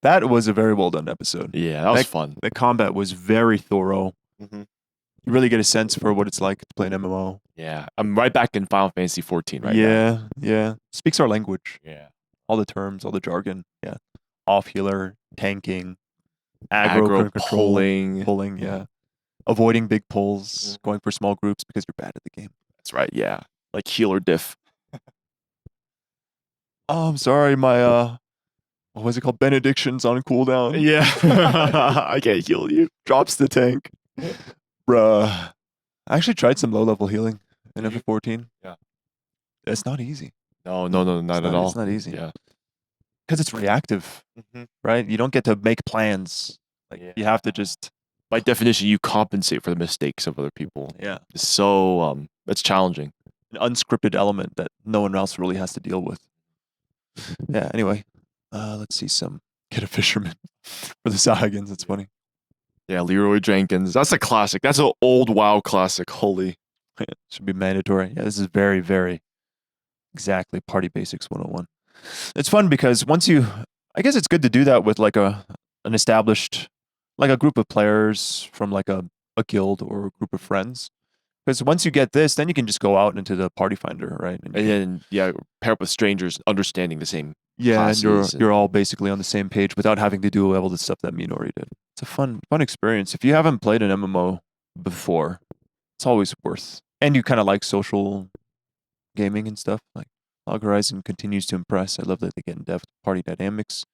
That was a very well done episode. Yeah, that was fun. The combat was very thorough. Mm-hmm. You really get a sense for what it's like to play an MMO. Yeah, I'm right back in Final Fantasy 14 right now. Yeah. Speaks our language. Yeah. All the terms, all the jargon. Yeah. Off healer, tanking, aggro control, pulling. Yeah. Avoiding big pulls, going for small groups because you're bad at the game. That's right. Yeah. Like healer diff. Oh, I'm sorry. My what was it called? Benediction's on cooldown. Yeah. I can't heal you. Drops the tank. Bruh. I actually tried some low-level healing in FF14. Yeah. It's not easy. No, not at all. It's not easy. Yeah. Because it's reactive, right? You don't get to make plans. Like you have to just... By definition, you compensate for the mistakes of other people. Yeah. So, it's challenging. An unscripted element that no one else really has to deal with. Yeah, anyway. Let's see some... Get a fisherman for the Sahagins. It's funny. Yeah, Leroy Jenkins. That's a classic. That's an old WoW classic. Holy. Should be mandatory. Yeah, this is very, very exactly Party Basics 101. It's fun because once you... I guess it's good to do that with like an established... Like a group of players from like a guild or a group of friends. Because once you get this, then you can just go out into the party finder, right? And then, pair up with strangers understanding the same and you're all basically on the same page without having to do all the stuff that Minori did. It's a fun experience. If you haven't played an MMO before, it's always worth. And you kind of like social gaming and stuff. Like Log Horizon continues to impress. I love that they get in depth party dynamics.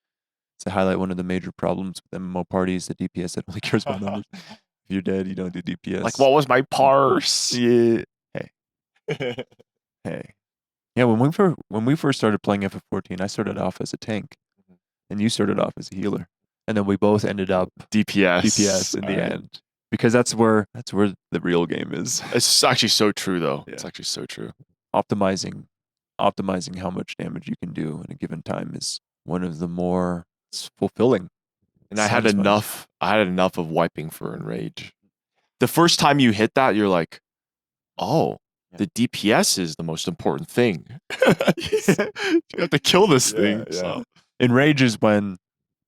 To highlight one of the major problems with MMO parties, the DPS that only cares about numbers. If you're dead, you don't do DPS. Like, what was my parse? Yeah. Hey. Hey. Yeah, when we first started playing FF14, I started off as a tank, and you started off as a healer, and then we both ended up DPS in the end, because that's where the real game is. It's actually so true, though. Yeah. It's actually so true. Optimizing how much damage you can do in a given time is one of the more fulfilling. And I had enough of wiping for Enrage. The first time you hit that, you're like, oh, the DPS is the most important thing. You have to kill this thing. Yeah. So. Enrage is when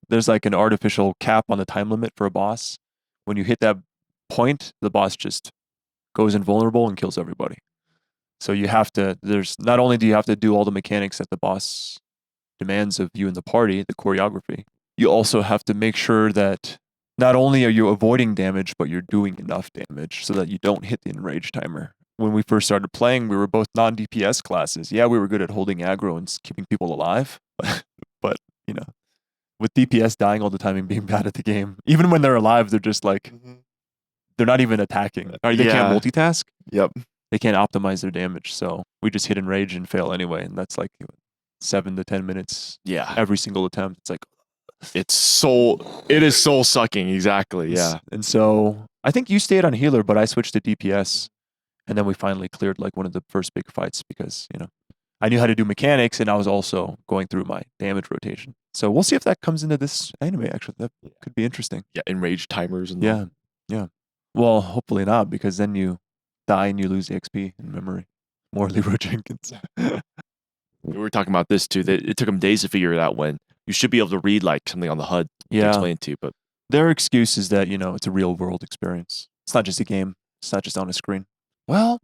there's like an artificial cap on the time limit for a boss. When you hit that point, the boss just goes invulnerable and kills everybody. So you have to, not only do you have to do all the mechanics that the boss demands of you and the party, the choreography, you also have to make sure that not only are you avoiding damage, but you're doing enough damage so that you don't hit the enrage timer. When we first started playing, we were both non-DPS classes. Yeah, we were good at holding aggro and keeping people alive, but you know, with DPS dying all the time and being bad at the game, even when they're alive, they're just like, they're not even attacking. They can't multitask. Yep. They can't optimize their damage, so we just hit enrage and fail anyway, and that's like 7 to 10 minutes. Yeah. Every single attempt. It's like, it is soul sucking. Exactly. Yeah. And so I think you stayed on healer, but I switched to DPS, and then we finally cleared like one of the first big fights because, you know, I knew how to do mechanics and I was also going through my damage rotation. So we'll see if that comes into this anime. Actually, that could be interesting. Yeah. Enrage timers. And yeah. Well, hopefully not, because then you die and you lose the XP in memory. More Leroy Jenkins. We were talking about this too. That it took them days to figure it out when you should be able to read like something on the HUD to explain to you. But their excuse is that, you know, it's a real world experience. It's not just a game. It's not just on a screen. Well,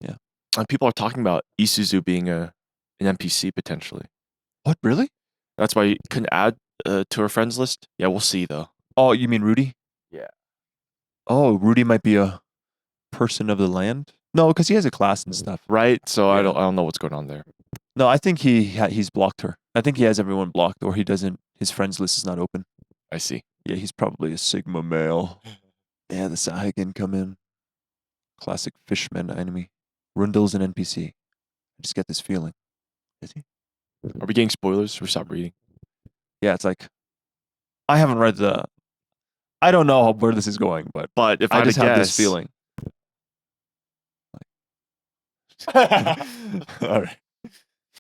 yeah. And people are talking about Isuzu being an NPC potentially. What, really? That's why you couldn't add to our friends list. Yeah, we'll see though. Oh, you mean Rudy? Yeah. Oh, Rudy might be a person of the land? No, because he has a class and stuff. Right? So I don't know what's going on there. No, I think he's blocked her. I think he has everyone blocked, or he doesn't. His friends list is not open. I see. Yeah, he's probably a Sigma male. Yeah, the Sahagin come in. Classic fishman enemy. Rundle's an NPC. I just get this feeling. Is he? Are we getting spoilers? Should we stop reading? Yeah, it's like, I haven't read the... I don't know where this is going, but if I just have this feeling. All right.